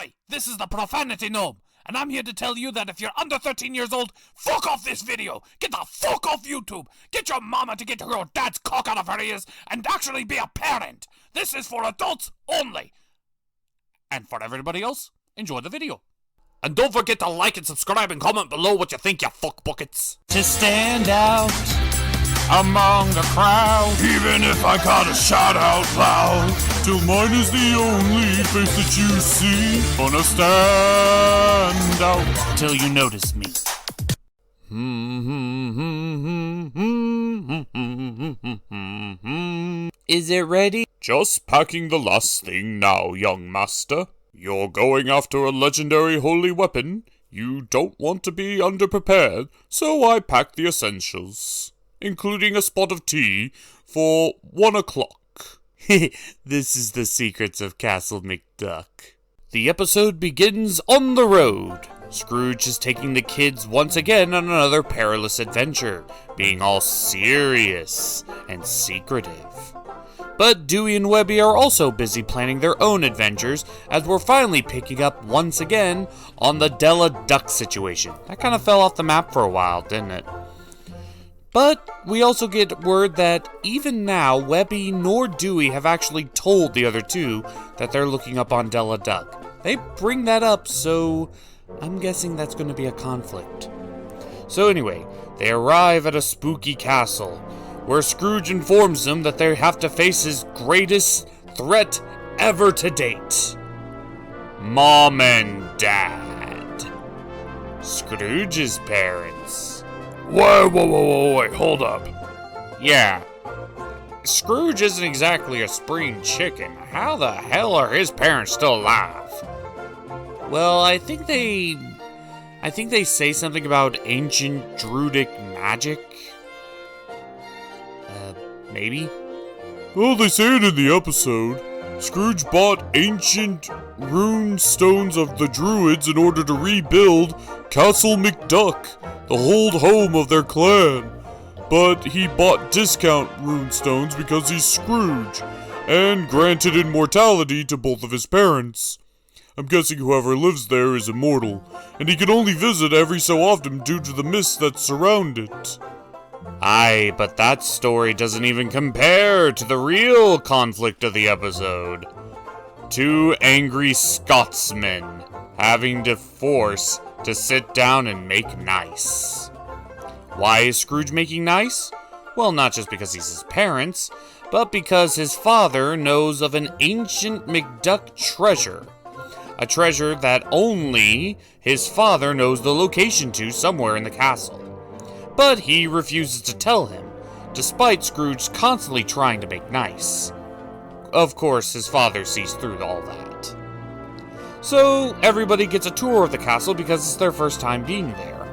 Hi, this is the Profanity Gnome, and I'm here to tell you that if you're under 13 years old, fuck off this video! Get the fuck off YouTube! Get your mama to get your dad's cock out of her ears and actually be a parent! This is for adults only! And for everybody else, enjoy the video. And don't forget to like and subscribe and comment below what you think, you fuck buckets. To stand out among the crowd, even if I gotta shout out loud, till mine is the only face that you see. Gonna stand out till you notice me. Is it ready? Just packing the last thing now, young master. You're going after a legendary holy weapon. You don't want to be underprepared, so I packed the essentials, including a spot of tea for 1 o'clock. This is the secrets of Castle McDuck. The episode begins on the road. Scrooge is taking the kids once again on another perilous adventure, being all serious and secretive. But Dewey and Webby are also busy planning their own adventures, as we're finally picking up once again on the DUCK situation. That kind of fell off the map for a while, didn't it? But we also get word that even now, Webby nor Dewey have actually told the other two that they're looking up on DUCK. They bring that up, so I'm guessing that's going to be a conflict. So anyway, they arrive at a spooky castle, where Scrooge informs them that they have to face his greatest threat ever to date. Mom and Dad. Scrooge's parents. Wait, hold up. Yeah. Scrooge isn't exactly a spring chicken. How the hell are his parents still alive? Well, I think they say something about ancient druidic magic. Maybe? Well, they say it in the episode. Scrooge bought ancient rune stones of the druids in order to rebuild Castle McDuck, the old home of their clan. But he bought discount rune stones because he's Scrooge, and granted immortality to both of his parents. I'm guessing whoever lives there is immortal, and he can only visit every so often due to the mists that surround it. Aye, but that story doesn't even compare to the real conflict of the episode. Two angry Scotsmen having to force to sit down and make nice. Why is Scrooge making nice? Well, not just because he's his parents, but because his father knows of an ancient McDuck treasure. A treasure that only his father knows the location to somewhere in the castle. But he refuses to tell him, despite Scrooge constantly trying to make nice. Of course, his father sees through all that. So, everybody gets a tour of the castle because it's their first time being there.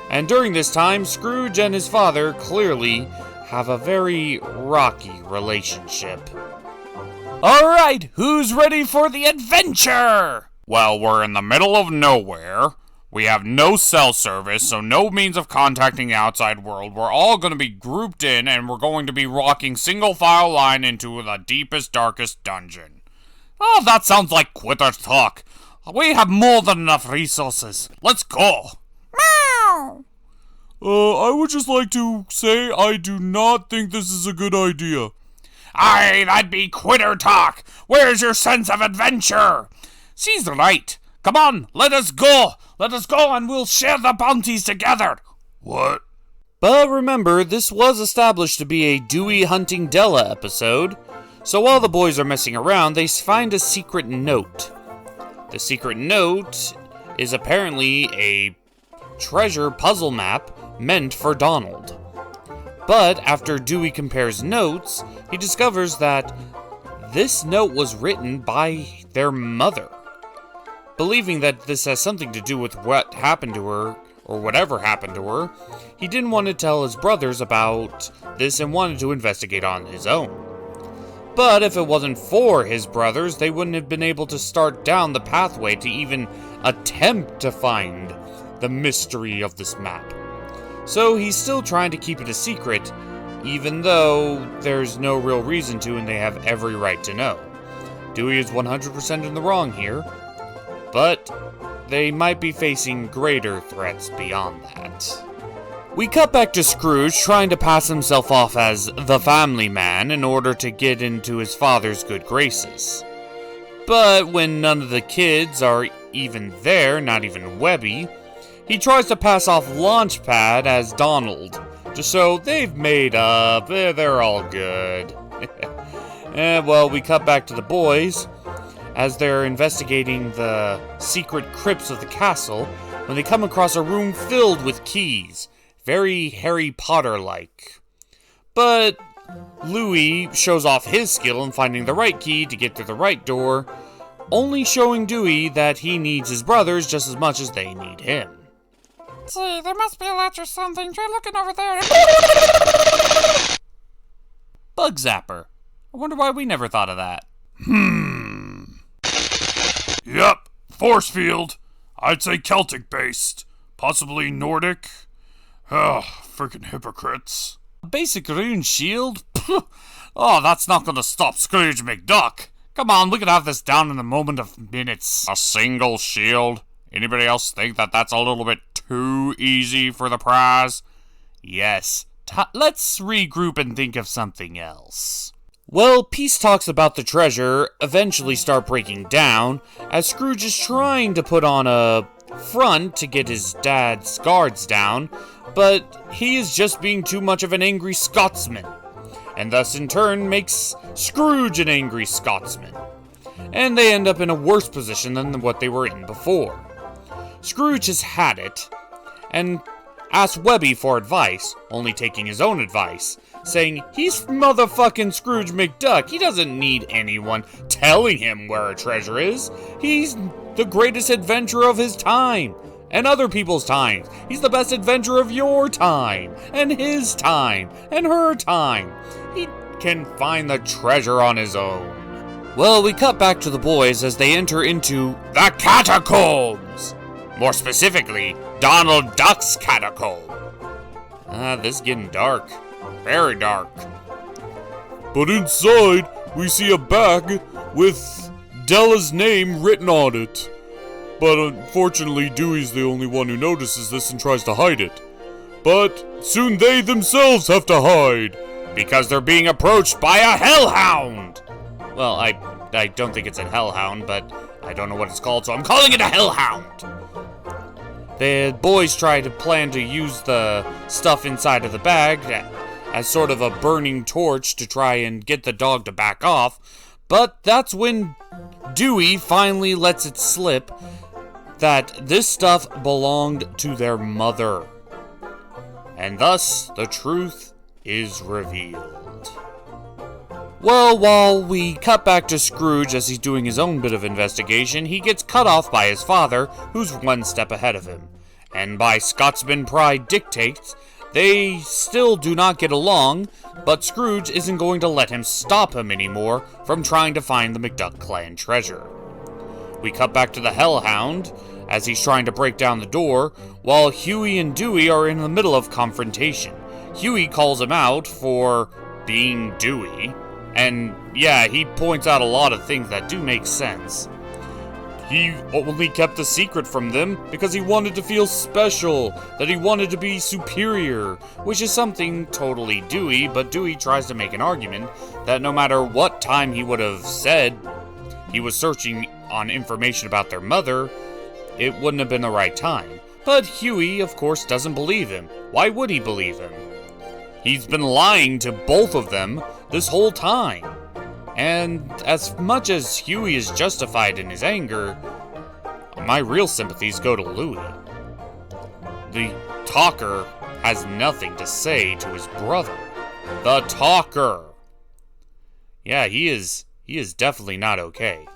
And during this time, Scrooge and his father clearly have a very rocky relationship. Alright, who's ready for the adventure? Well, we're in the middle of nowhere. We have no cell service, so no means of contacting the outside world. We're all going to be grouped in, and we're going to be walking single file line into the deepest, darkest dungeon. Oh, that sounds like quitter talk. We have more than enough resources. Let's go. Meow. I would just like to say I do not think this is a good idea. Aye, that'd be quitter talk. Where's your sense of adventure? She's right. Come on, let us go. Let us go and we'll share the bounties together. What? But remember, this was established to be a Dewey hunting Della episode. So while the boys are messing around, they find a secret note. The secret note is apparently a treasure puzzle map meant for Donald. But after Dewey compares notes, he discovers that this note was written by their mother. Believing that this has something to do with what happened to her, or whatever happened to her, he didn't want to tell his brothers about this and wanted to investigate on his own. But if it wasn't for his brothers, they wouldn't have been able to start down the pathway to even attempt to find the mystery of this map. So he's still trying to keep it a secret, even though there's no real reason to and they have every right to know. Dewey is 100% in the wrong here. but they might be facing greater threats beyond that. We cut back to Scrooge trying to pass himself off as the family man in order to get into his father's good graces. But when none of the kids are even there, not even Webby, he tries to pass off Launchpad as Donald, just so they've made up, they're all good. Well, we cut back to the boys as they're investigating the secret crypts of the castle when they come across a room filled with keys, very Harry Potter-like. But Louis shows off his skill in finding the right key to get through the right door, only showing Dewey that he needs his brothers just as much as they need him. Gee, there must be a latch or something. Try looking over there. Bug Zapper. I wonder why we never thought of that. Yep, force field. I'd say Celtic-based. Possibly Nordic. Oh, freaking hypocrites. A basic rune shield? Oh, that's not gonna stop Scrooge McDuck. Come on, we could have this down in a moment of minutes. A single shield? Anybody else think that that's a little bit too easy for the prize? Yes. Let's regroup and think of something else. Well, peace talks about the treasure eventually start breaking down as Scrooge is trying to put on a front to get his dad's guards down, but he is just being too much of an angry Scotsman, and thus in turn makes Scrooge an angry Scotsman. And they end up in a worse position than what they were in before. Scrooge has had it, and asks Webby for advice, only taking his own advice, saying he's motherfucking Scrooge McDuck. He doesn't need anyone telling him where a treasure is. He's the greatest adventurer of his time, and other people's times. He's the best adventurer of your time, and his time, and her time. He can find the treasure on his own. Well, we cut back to the boys as they enter into the catacombs. More specifically, Donald Duck's catacomb. This is getting dark. Very dark. But inside, we see a bag with Della's name written on it. But unfortunately, Dewey's the only one who notices this and tries to hide it. But soon they themselves have to hide, because they're being approached by a hellhound. Well, I don't think it's a hellhound, but I don't know what it's called, so I'm calling it a hellhound. The boys try to plan to use the stuff inside of the bag as sort of a burning torch to try and get the dog to back off, but that's when Dewey finally lets it slip that this stuff belonged to their mother. And thus, the truth is revealed. Well, while we cut back to Scrooge as he's doing his own bit of investigation, he gets cut off by his father, who's one step ahead of him. And by Scotsman pride dictates, they still do not get along, but Scrooge isn't going to let him stop him anymore from trying to find the McDuck clan treasure. We cut back to the hellhound as he's trying to break down the door, while Huey and Dewey are in the middle of confrontation. Huey calls him out for being Dewey, and yeah, he points out a lot of things that do make sense. He only kept the secret from them because he wanted to feel special, that he wanted to be superior, which is something totally Dewey, but Dewey tries to make an argument that no matter what time he would have said he was searching on information about their mother, it wouldn't have been the right time. But Huey, of course, doesn't believe him. Why would he believe him? He's been lying to both of them this whole time. And as much as Huey is justified in his anger, my real sympathies go to Louie. The talker has nothing to say to his brother. The talker! Yeah, he is definitely not okay.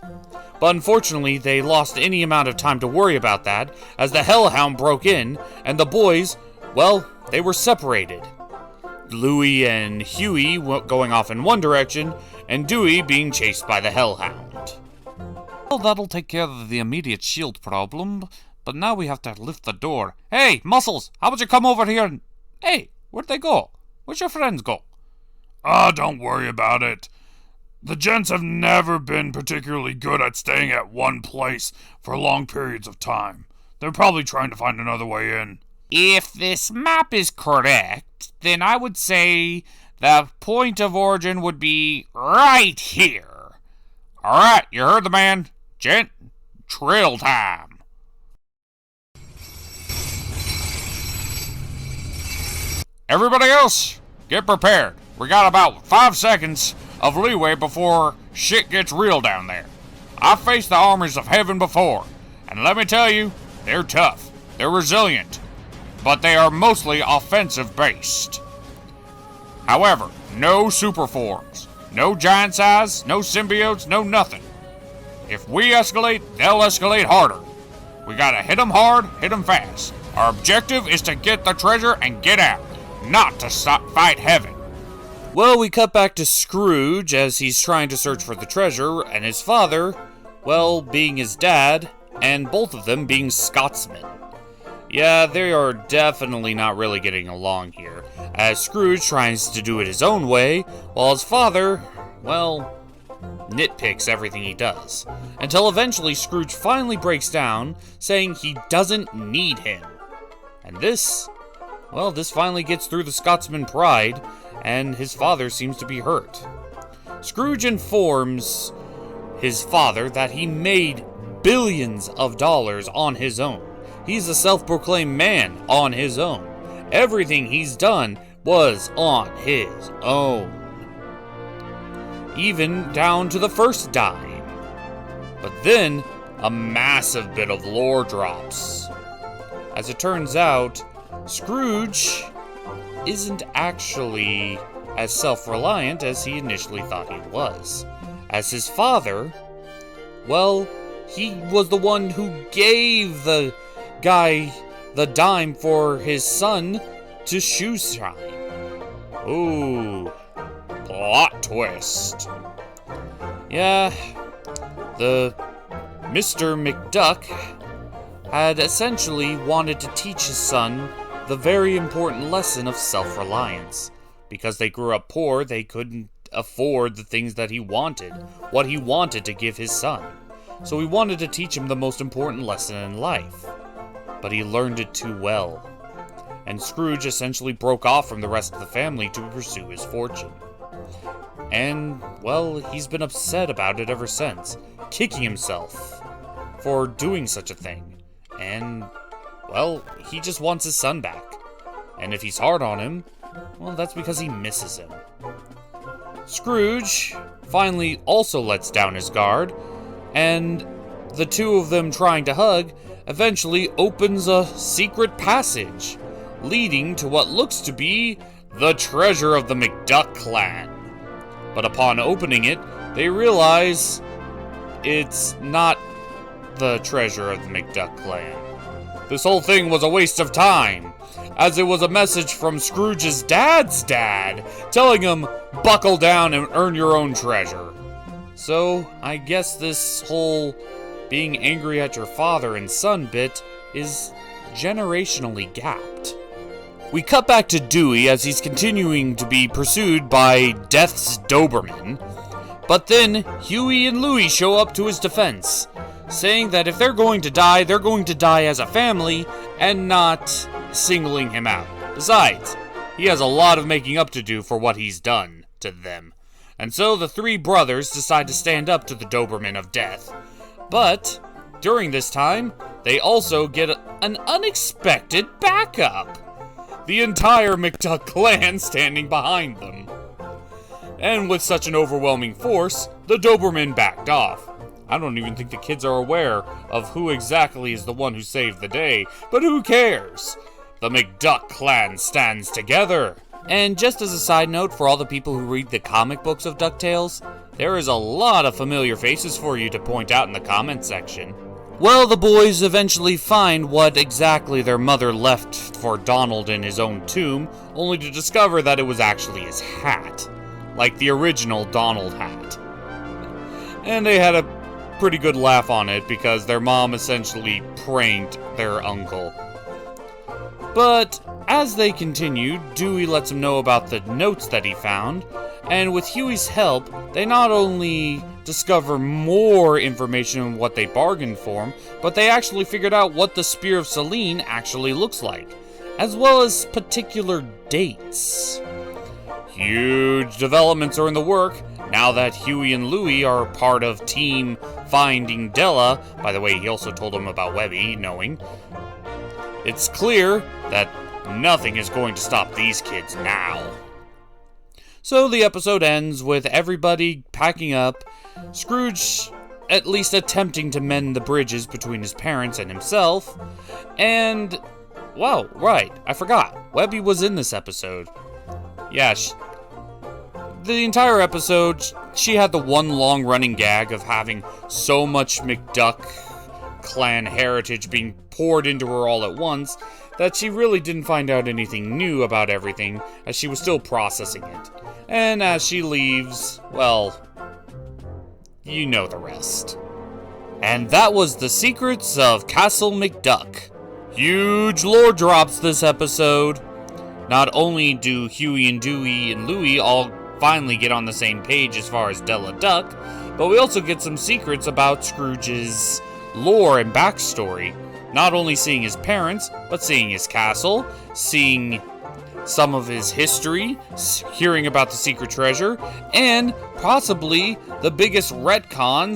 But unfortunately, they lost any amount of time to worry about that, as the hellhound broke in, and the boys, well, they were separated. Louie and Huey going off in one direction, and Dewey being chased by the hellhound. Well, that'll take care of the immediate shield problem, but now we have to lift the door. Hey, Muscles, how about you come over here and... Hey, where'd they go? Where'd your friends go? Ah, don't worry about it. The gents have never been particularly good at staying at one place for long periods of time. They're probably trying to find another way in. If this map is correct, then I would say the point of origin would be right here. Alright, you heard the man. Gent, trail time. Everybody else, get prepared. We got about 5 seconds of leeway before shit gets real down there. I've faced the armies of heaven before, and let me tell you, they're tough, they're resilient, but they are mostly offensive based. However, no super forms, no giant size, no symbiotes, no nothing. If we escalate, they'll escalate harder. We gotta hit them hard, hit them fast. Our objective is to get the treasure and get out, not to fight heaven. Well, we cut back to Scrooge as he's trying to search for the treasure, and his father, well, being his dad, and both of them being Scotsmen. Yeah, they are definitely not really getting along here, as Scrooge tries to do it his own way, while his father, well, nitpicks everything he does. Until eventually Scrooge finally breaks down, saying he doesn't need him. And this finally gets through the Scotsman pride, and his father seems to be hurt. Scrooge informs his father that he made billions of dollars on his own. He's a self-proclaimed man on his own. Everything he's done was on his own. Even down to the first dime. But then, a massive bit of lore drops. As it turns out, Scrooge isn't actually as self-reliant as he initially thought he was. As his father, well, he was the one who gave the guy the dime for his son to shoe shine. Ooh, plot twist. Yeah, the Mr. McDuck had essentially wanted to teach his son the very important lesson of self-reliance. Because they grew up poor, they couldn't afford the things that he wanted, what he wanted to give his son. So he wanted to teach him the most important lesson in life. But he learned it too well. And Scrooge essentially broke off from the rest of the family to pursue his fortune. And, well, he's been upset about it ever since, kicking himself for doing such a thing. And, well, he just wants his son back. And if he's hard on him, well, that's because he misses him. Scrooge finally also lets down his guard, and the two of them trying to hug eventually opens a secret passage, leading to what looks to be the treasure of the McDuck clan. But upon opening it, they realize it's not the treasure of the McDuck clan. This whole thing was a waste of time, as it was a message from Scrooge's dad's dad, telling him, buckle down and earn your own treasure. So, I guess this whole being angry at your father and son bit is generationally gapped. We cut back to Dewey as he's continuing to be pursued by Death's Doberman, but then Huey and Louie show up to his defense, saying that if they're going to die as a family and not singling him out. Besides, he has a lot of making up to do for what he's done to them. And so the three brothers decide to stand up to the Doberman of Death. But during this time, they also get an unexpected backup. The entire McDuck clan standing behind them. And with such an overwhelming force, the Doberman backed off. I don't even think the kids are aware of who exactly is the one who saved the day, but who cares? The McDuck clan stands together. And just as a side note for all the people who read the comic books of DuckTales, there is a lot of familiar faces for you to point out in the comment section. Well, the boys eventually find what exactly their mother left for Donald in his own tomb, only to discover that it was actually his hat. Like the original Donald hat. And they had a pretty good laugh on it because their mom essentially pranked their uncle. But as they continue, Dewey lets him know about the notes that he found, and with Huey's help, they not only discover more information on what they bargained for, but they actually figured out what the Spear of Selene actually looks like, as well as particular dates. Huge developments are in the work now that Huey and Louie are part of Team Finding Della. By the way, he also told them about Webby knowing. It's clear that nothing is going to stop these kids now. So the episode ends with everybody packing up, Scrooge at least attempting to mend the bridges between his parents and himself, and, wow, right, I forgot, Webby was in this episode. Yeah, the entire episode, she had the one long running gag of having so much McDuck clan heritage being poured into her all at once that she really didn't find out anything new about everything, as she was still processing it. And as she leaves, well, you know the rest. And that was the secrets of Castle McDuck. Huge lore drops this episode. Not only do Huey and Dewey and Louie all finally get on the same page as far as Della Duck, but we also get some secrets about Scrooge's lore and backstory. Not only seeing his parents, but seeing his castle, seeing some of his history, hearing about the secret treasure, and possibly the biggest retcon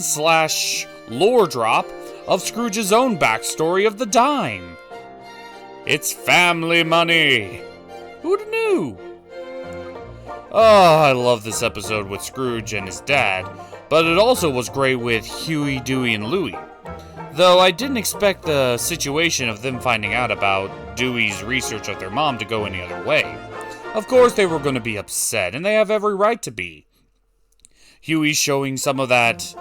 / lore drop of Scrooge's own backstory of the dime. It's family money! Who'd knew? Oh, I love this episode with Scrooge and his dad, but it also was great with Huey, Dewey, and Louie. Though I didn't expect the situation of them finding out about Dewey's research of their mom to go any other way. Of course they were going to be upset, and they have every right to be. Huey showing some of that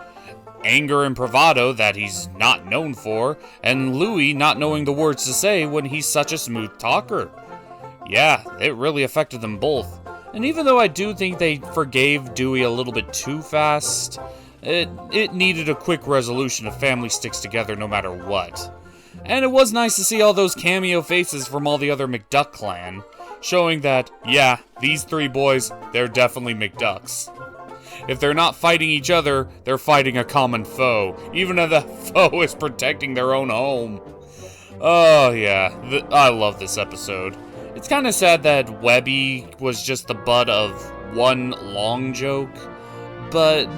anger and bravado that he's not known for, and Louie not knowing the words to say when he's such a smooth talker. Yeah, it really affected them both. And even though I do think they forgave Dewey a little bit too fast, it needed a quick resolution if family sticks together no matter what. And it was nice to see all those cameo faces from all the other McDuck clan, showing that, yeah, these three boys, they're definitely McDucks. If they're not fighting each other, they're fighting a common foe, even if the foe is protecting their own home. Oh yeah, I love this episode. It's kind of sad that Webby was just the butt of one long joke, but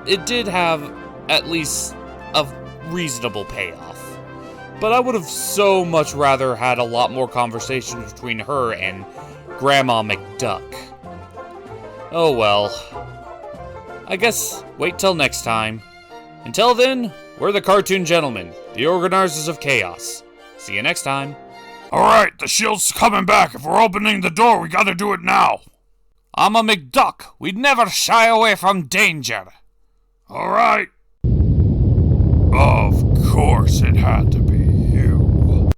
it did have at least a reasonable payoff. But I would have so much rather had a lot more conversation between her and Grandma McDuck. Oh well. I guess wait till next time. Until then, we're the Cartoon Gentlemen, the organizers of chaos. See you next time. Alright, the shield's coming back. If we're opening the door, we gotta do it now. I'm a McDuck. We'd never shy away from danger. Alright. Of course it had to be you.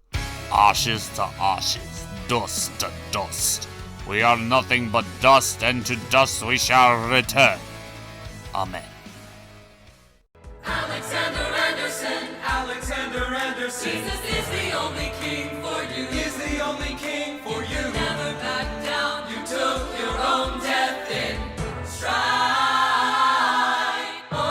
Ashes to ashes, dust to dust. We are nothing but dust, and to dust we shall return. Amen. Alexander Anderson. Jesus is the only king for you. He's the only king